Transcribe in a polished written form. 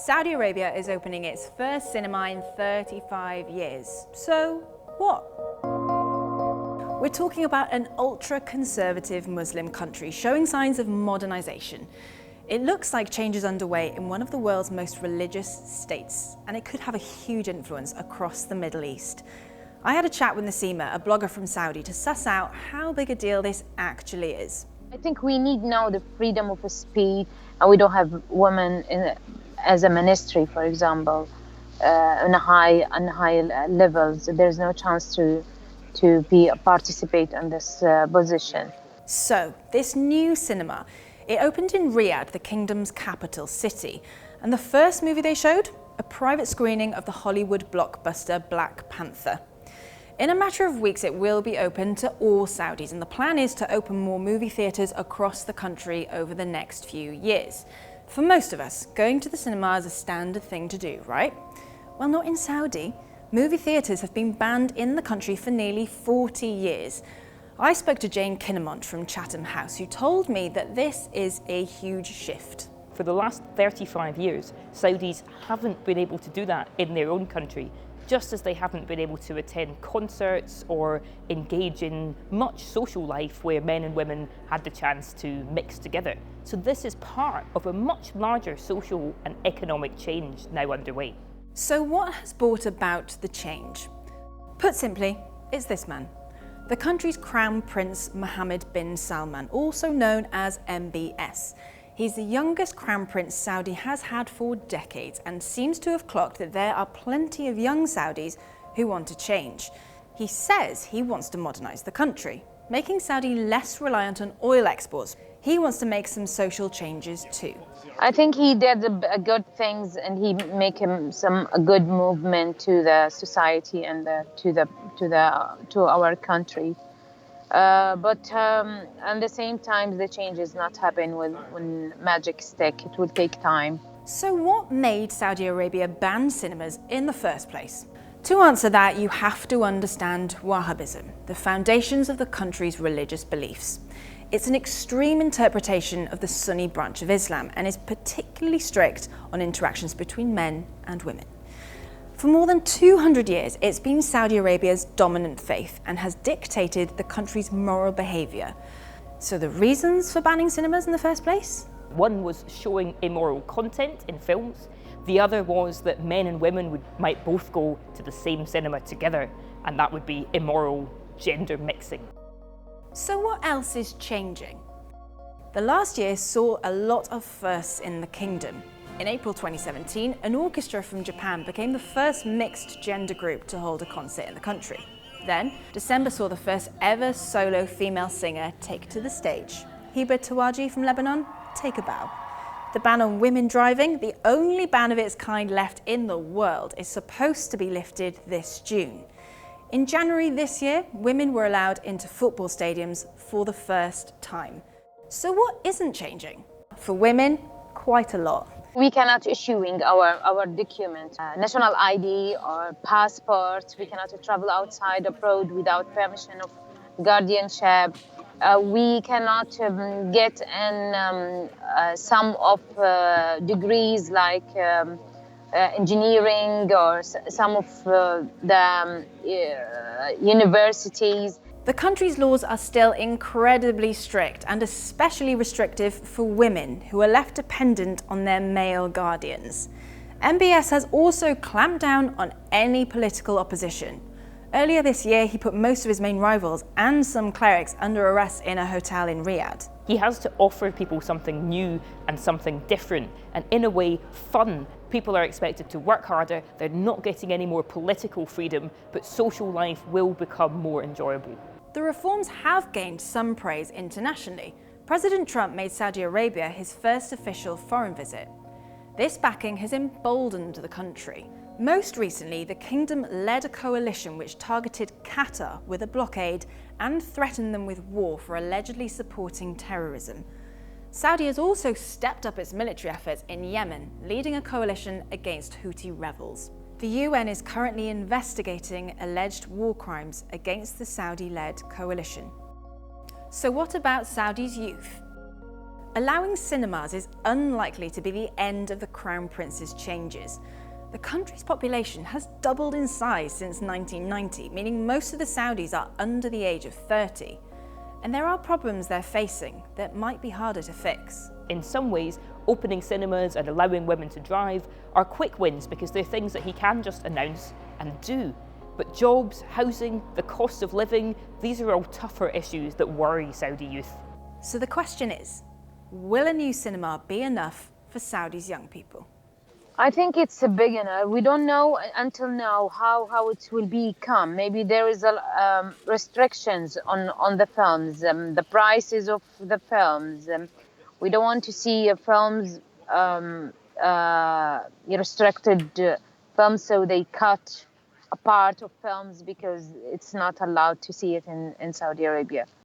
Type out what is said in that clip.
Saudi Arabia is opening its first cinema in 35 years. So what? We're talking about an ultra-conservative Muslim country showing signs of modernization. It looks like change is underway in one of the world's most religious states, and it could have a huge influence across the Middle East. I had a chat with Nasima, a blogger from Saudi, to suss out how big a deal this actually is. I think we need now the freedom of speech, and we don't have women as a ministry, for example, on high levels. There's no chance to participate in this position. So, this new cinema, it opened in Riyadh, the kingdom's capital city, and the first movie they showed, a private screening of the Hollywood blockbuster Black Panther. In a matter of weeks, it will be open to all Saudis, and the plan is to open more movie theatres across the country over the next few years. For most of us, going to the cinema is a standard thing to do, right? Well, not in Saudi. Movie theatres have been banned in the country for nearly 40 years. I spoke to Jane Kinnamont from Chatham House, who told me that this is a huge shift. For the last 35 years, Saudis haven't been able to do that in their own country, just as they haven't been able to attend concerts or engage in much social life where men and women had the chance to mix together. So this is part of a much larger social and economic change now underway. So what has brought about the change? Put simply, it's this man, the country's Crown Prince Mohammed bin Salman, also known as MBS. He's the youngest Crown Prince Saudi has had for decades and seems to have clocked that there are plenty of young Saudis who want to change. He says he wants to modernise the country, making Saudi less reliant on oil exports. He wants to make some social changes too. I think he did good things, and he make a good movement to the society and to our country. But at the same time, the change is not happen with magic stick. It will take time. So what made Saudi Arabia ban cinemas in the first place? To answer that, you have to understand Wahhabism, the foundations of the country's religious beliefs. It's an extreme interpretation of the Sunni branch of Islam and is particularly strict on interactions between men and women. For more than 200 years, it's been Saudi Arabia's dominant faith and has dictated the country's moral behaviour. So the reasons for banning cinemas in the first place? One was showing immoral content in films. The other was that men and women might both go to the same cinema together, and that would be immoral gender mixing. So what else is changing? The last year saw a lot of firsts in the kingdom. In April 2017, an orchestra from Japan became the first mixed gender group to hold a concert in the country. Then, December saw the first ever solo female singer take to the stage. Hiba Tawaji from Lebanon, Take a Bow. The ban on women driving, the only ban of its kind left in the world, is supposed to be lifted this June. In January this year, women were allowed into football stadiums for the first time. So what isn't changing? For women, quite a lot. We cannot issuing our document, national ID or passports. We cannot travel outside abroad without permission of guardianship. We cannot get in some of degrees like engineering or some of the universities. The country's laws are still incredibly strict and especially restrictive for women who are left dependent on their male guardians. MBS has also clamped down on any political opposition. Earlier this year, he put most of his main rivals and some clerics under arrest in a hotel in Riyadh. He has to offer people something new and something different, and in a way, fun. People are expected to work harder, they're not getting any more political freedom, but social life will become more enjoyable. The reforms have gained some praise internationally. President Trump made Saudi Arabia his first official foreign visit. This backing has emboldened the country. Most recently, the kingdom led a coalition which targeted Qatar with a blockade and threatened them with war for allegedly supporting terrorism. Saudi has also stepped up its military efforts in Yemen, leading a coalition against Houthi rebels. The UN is currently investigating alleged war crimes against the Saudi-led coalition. So what about Saudi's youth? Allowing cinemas is unlikely to be the end of the Crown Prince's changes. The country's population has doubled in size since 1990, meaning most of the Saudis are under the age of 30. And there are problems they're facing that might be harder to fix. In some ways, opening cinemas and allowing women to drive are quick wins because they're things that he can just announce and do. But jobs, housing, the cost of living, these are all tougher issues that worry Saudi youth. So the question is, will a new cinema be enough for Saudi's young people? I think it's a beginner. We don't know until now how it will become. Maybe there is restrictions on the films, the prices of the films. We don't want to see films restricted films, so they cut a part of films because it's not allowed to see it in Saudi Arabia.